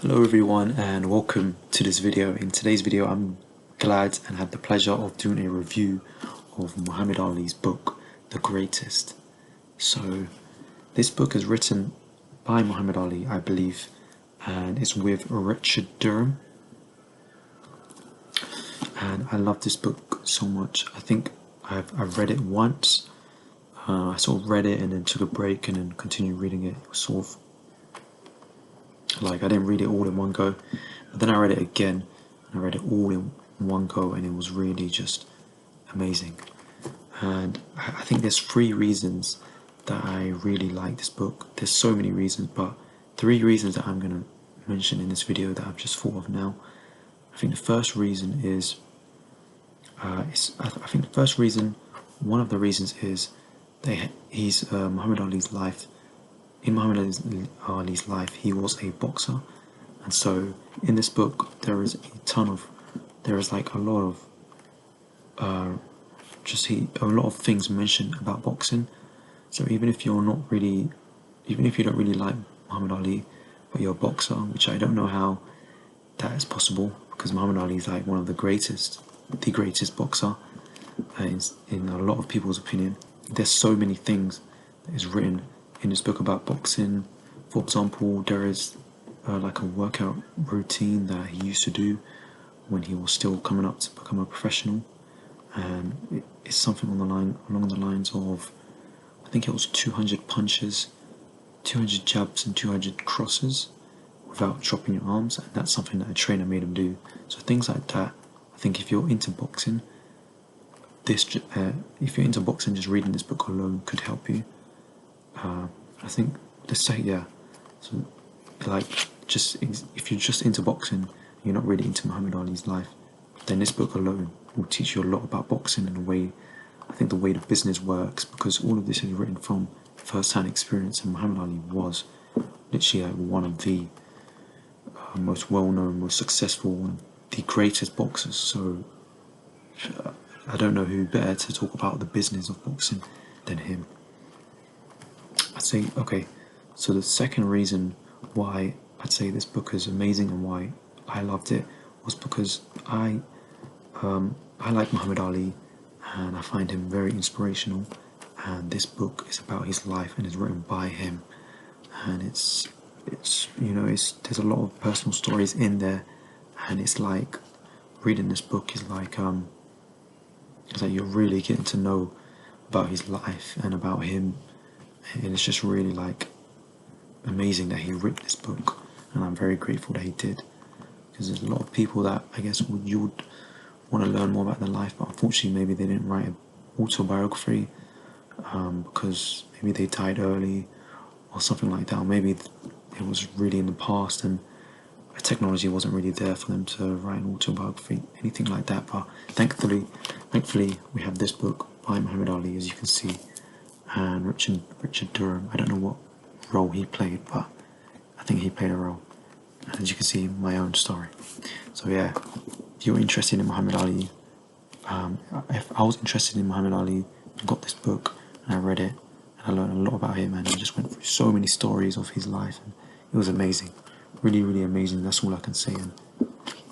Hello everyone and welcome to this video. In today's video I'm glad and had the pleasure of doing a review of Muhammad Ali's book, The Greatest. So this book is written by Muhammad Ali, I believe, and it's with Richard Durham. And I love this book so much. I think I've read it once. I sort of read it and then took a break and then continued reading it. It was sort of like I didn't read it all in one go, but then I read it again and I read it all in one go, and it was really just amazing. And I think there's three reasons that I really like this book. There's so many reasons, but three reasons that I'm going to mention in this video that I've just thought of now. I think the first reason is one of the reasons is he's Muhammad Ali's life. In Muhammad Ali's life, he was a boxer, and so in this book there is like a lot of things mentioned about boxing. So even if you don't really like Muhammad Ali, but you're a boxer, which I don't know how that is possible, because Muhammad Ali is like one of the greatest boxer in a lot of people's opinion. There's so many things that is written in this book about boxing. For example, there is like a workout routine that he used to do when he was still coming up to become a professional, and it's something along the lines of, I think it was 200 punches, 200 jabs and 200 crosses without dropping your arms, and that's something that a trainer made him do. So things like that, I think if you're into boxing, just reading this book alone could help you. I think so like, just if you're just into boxing, you're not really into Muhammad Ali's life, then this book alone will teach you a lot about boxing and the way the business works, because all of this is written from first-hand experience, and Muhammad Ali was literally like one of the most well-known, most successful, and the greatest boxers. So I don't know who better to talk about the business of boxing than him. I'd say, okay, so the second reason why I'd say this book is amazing and why I loved it was because I like Muhammad Ali and I find him very inspirational, and this book is about his life and is written by him, and it's there's a lot of personal stories in there, and it's like reading this book is like it's like you're really getting to know about his life and about him. And it's just really like amazing that he wrote this book, and I'm very grateful that he did, because there's a lot of people that I guess you would want to learn more about their life, but unfortunately maybe they didn't write an autobiography because maybe they died early or something like that, or maybe it was really in the past and technology wasn't really there for them to write an autobiography, anything like that. But thankfully we have this book by Muhammad Ali, as you can see, and Richard Durham. I don't know what role he played, but I think he played a role. And as you can see, my own story. So yeah, if you're interested in Muhammad Ali, if I was interested in Muhammad Ali, I got this book and I read it, and I learned a lot about him, and I just went through so many stories of his life, and it was amazing, really, really amazing. That's all I can say. And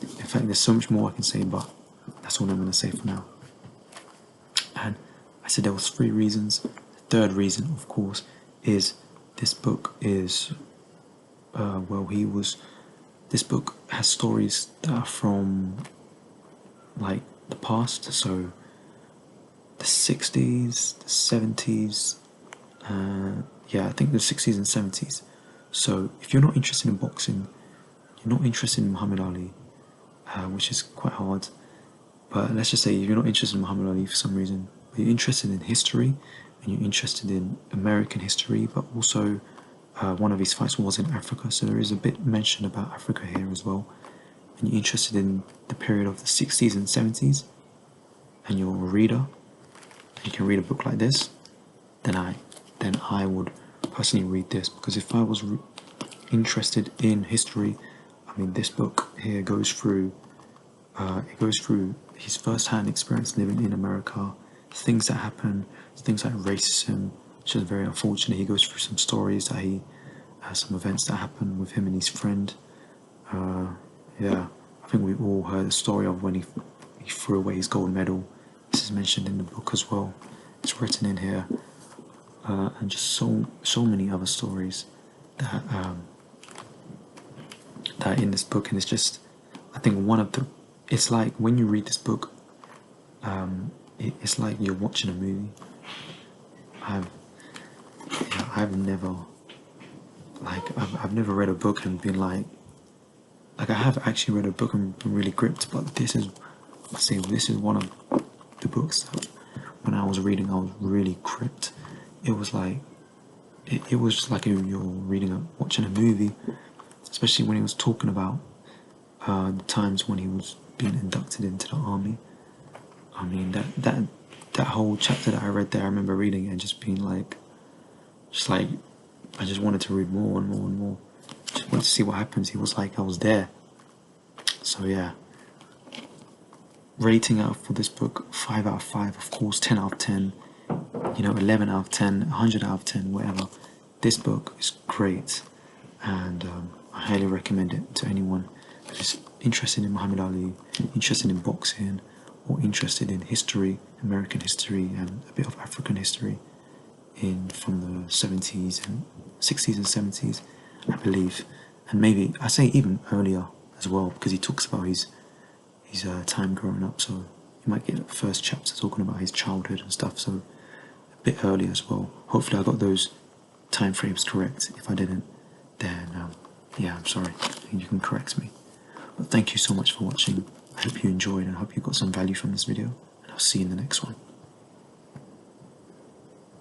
in fact, there's so much more I can say, but that's all I'm going to say for now. And I said there was three reasons. Third reason, of course, is this book is this book has stories that are from like the past, so the 60s, the 70s, I think the 60s and 70s. So if you're not interested in boxing, you're not interested in Muhammad Ali, which is quite hard, but let's just say if you're not interested in Muhammad Ali for some reason, but you're interested in history, and you're interested in American history, but also one of his fights was in Africa, so there is a bit mentioned about Africa here as well, and you're interested in the period of the 60s and 70s, and you're a reader, and you can read a book like this, then I would personally read this, because if I was interested in history, I mean, this book here goes through his first-hand experience living in America, things that happen, things like racism, which is very unfortunate. He goes through some stories that some events that happened with him and his friend, Yeah, I think we've all heard the story of when he threw away his gold medal. This is mentioned in the book as well. It's written in here, and just so many other stories that that are in this book. And it's just, I think one of the, it's like when you read this book, it's like you're watching a movie. I've I've never I've never read a book and been like I have actually read a book and been really gripped, but this is, I say, this is one of the books that when I was reading I was really gripped. It was like it was just like you're watching a movie, especially when he was talking about the times when he was being inducted into the army. I mean that whole chapter that I read there, I remember reading it and just being like, I just wanted to read more and more and more. Just wanted to see what happens. He was like, I was there. So yeah, rating out for this book, 5 out of 5, of course, 10 out of 10, 11 out of 10, 100 out of 10, whatever. This book is great, and I highly recommend it to anyone who's interested in Muhammad Ali, interested in boxing, or interested in history, American history, and a bit of African history from the 70s and 60s and 70s, I believe, and maybe I say even earlier as well, because he talks about his time growing up. So you might get the first chapter talking about his childhood and stuff. So a bit earlier as well. Hopefully, I got those time frames correct. If I didn't, then yeah, I'm sorry. You can correct me. But thank you so much for watching. I hope you enjoyed and I hope you got some value from this video. And I'll see you in the next one.